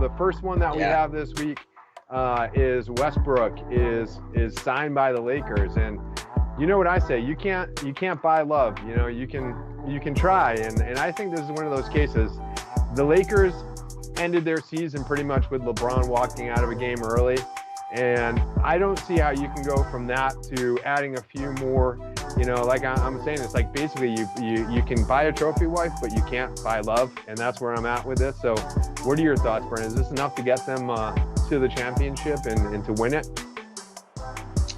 The first one that we have this week is Westbrook is signed by the Lakers, and you know what I say, you can't buy love. You know, you can try, and I think this is one of those cases. The Lakers ended their season pretty much with LeBron walking out of a game early, and I don't see how you can go from that to adding a few more. You know, like I'm saying, it's like basically you can buy a trophy wife, but you can't buy love, and that's where I'm at with this. So what are your thoughts, Brennan? Is this enough to get them to the championship and to win it?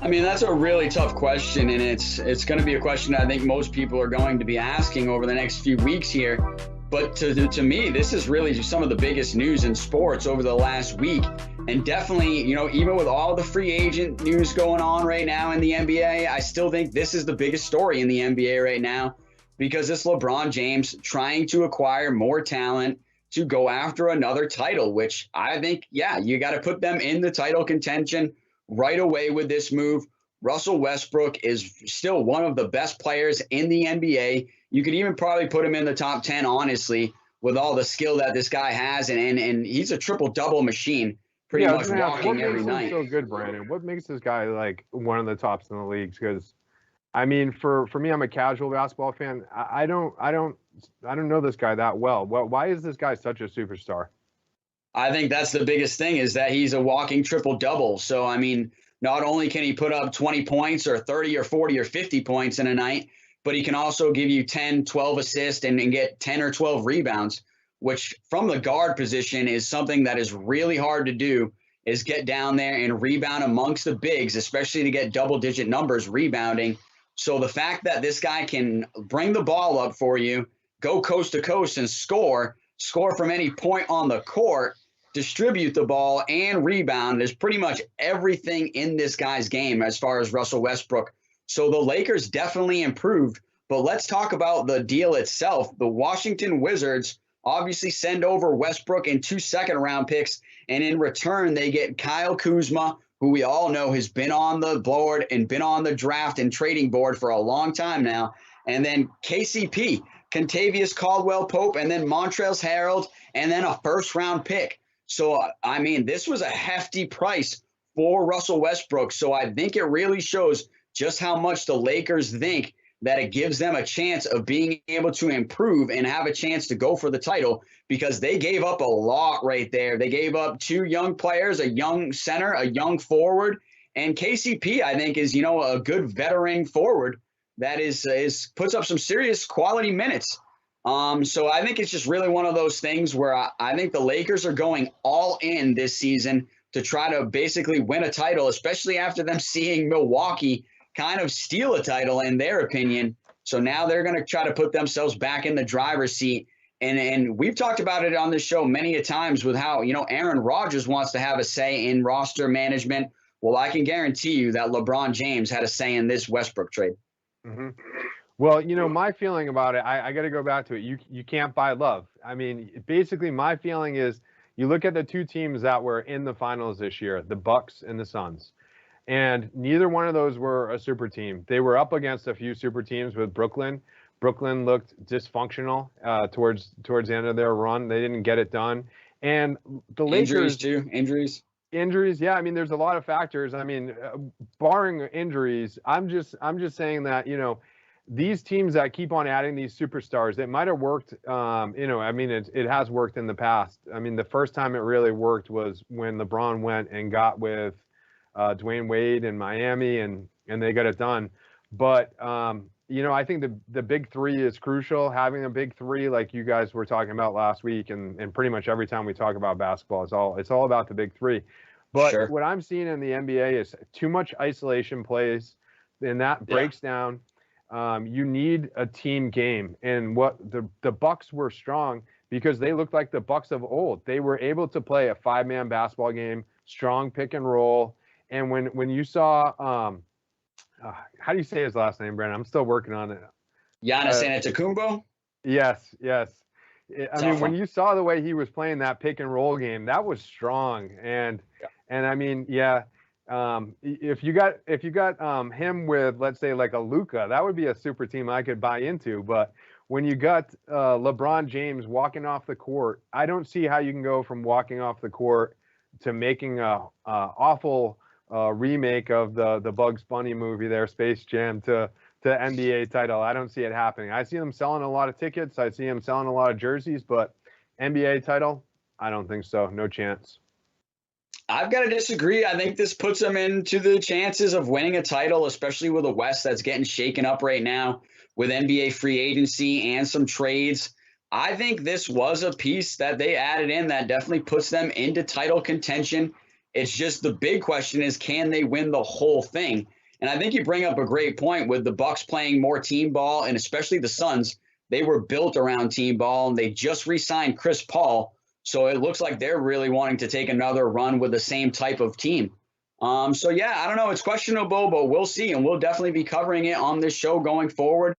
I mean, that's a really tough question, and it's going to be a question I think most people are going to be asking over the next few weeks here. But to me, this is really just some of the biggest news in sports over the last week. And definitely, you know, even with all the free agent news going on right now in the NBA, I still think this is the biggest story in the NBA right now, because it's LeBron James trying to acquire more talent to go after another title, which I think, yeah, you got to put them in the title contention right away with this move. Russell Westbrook is still one of the best players in the NBA. You could even probably put him in the top 10, honestly, with all the skill that this guy has. And he's a triple-double machine, pretty much walking every night. What makes him so good, Brandon? What makes this guy like one of the tops in the leagues? Because, I mean, for me, I'm a casual basketball fan. I don't know this guy that well. Why is this guy such a superstar? I think that's the biggest thing, is that he's a walking triple-double. So, I mean, not only can he put up 20 points or 30 or 40 or 50 points in a night, but he can also give you 10, 12 assists and get 10 or 12 rebounds, which from the guard position is something that is really hard to do, is get down there and rebound amongst the bigs, especially to get double-digit numbers rebounding. So the fact that this guy can bring the ball up for you, go coast to coast and score from any point on the court, distribute the ball, and rebound is pretty much everything in this guy's game as far as Russell Westbrook. So the Lakers definitely improved, but let's talk about the deal itself. The Washington Wizards obviously send over Westbrook and 2 second-round picks, and in return they get Kyle Kuzma, who we all know has been on the board and been on the draft and trading board for a long time now, and then KCP, Kentavious Caldwell-Pope, and then Montrezl Harrell, and then a first-round pick. So, I mean, this was a hefty price for Russell Westbrook. So I think it really shows just how much the Lakers think that it gives them a chance of being able to improve and have a chance to go for the title, because they gave up a lot right there. They gave up 2 young players, a young center, a young forward, and KCP, I think, is, you know, a good veteran forward that is puts up some serious quality minutes. So I think it's just really one of those things where I think the Lakers are going all in this season to try to basically win a title, especially after them seeing Milwaukee kind of steal a title in their opinion. So now they're going to try to put themselves back in the driver's seat. And we've talked about it on this show many a times with how, you know, Aaron Rodgers wants to have a say in roster management. Well, I can guarantee you that LeBron James had a say in this Westbrook trade. Mm-hmm. Well, you know, my feeling about it, I got to go back to it. You can't buy love. I mean, basically my feeling is you look at the 2 teams that were in the finals this year, the Bucks and the Suns, and neither one of those were a super team. They were up against a few super teams with Brooklyn. Brooklyn looked dysfunctional towards the end of their run. They didn't get it done. And the Lakers too. Injuries, yeah. I mean, there's a lot of factors. I mean, barring injuries, I'm just saying that, you know, these teams that keep on adding these superstars, it might have worked. You know, I mean, it has worked in the past. I mean, the first time it really worked was when LeBron went and got with Dwayne Wade in Miami, and they got it done. But you know, I think the big 3 is crucial. Having a big 3, like you guys were talking about last week, and pretty much every time we talk about basketball, it's all about the big 3. But sure, what I'm seeing in the NBA is too much isolation plays, and that breaks down. You need a team game, and what the Bucks were strong because they looked like the Bucks of old. They were able to play a 5-man basketball game, strong pick and roll. And when you saw, how do you say his last name, Brandon? I'm still working on it. Giannis Antetokounmpo? Yes. I mean, when you saw the way he was playing that pick and roll game, that was strong. And I mean, yeah. If you got him with, let's say, like a Luka, that would be a super team I could buy into. But when you got LeBron James walking off the court, I don't see how you can go from walking off the court to making a awful remake of the Bugs Bunny movie there, Space Jam, to NBA title. I don't see it happening. I see them selling a lot of tickets. I see them selling a lot of jerseys, but NBA title, I don't think so. No chance. I've got to disagree. I think this puts them into the chances of winning a title, especially with a West that's getting shaken up right now with NBA free agency and some trades. I think this was a piece that they added in that definitely puts them into title contention. It's just the big question is, can they win the whole thing? And I think you bring up a great point with the Bucks playing more team ball, and especially the Suns. They were built around team ball, and they just re-signed Chris Paul. So it looks like they're really wanting to take another run with the same type of team. So, yeah, I don't know. It's questionable, but we'll see. And we'll definitely be covering it on this show going forward.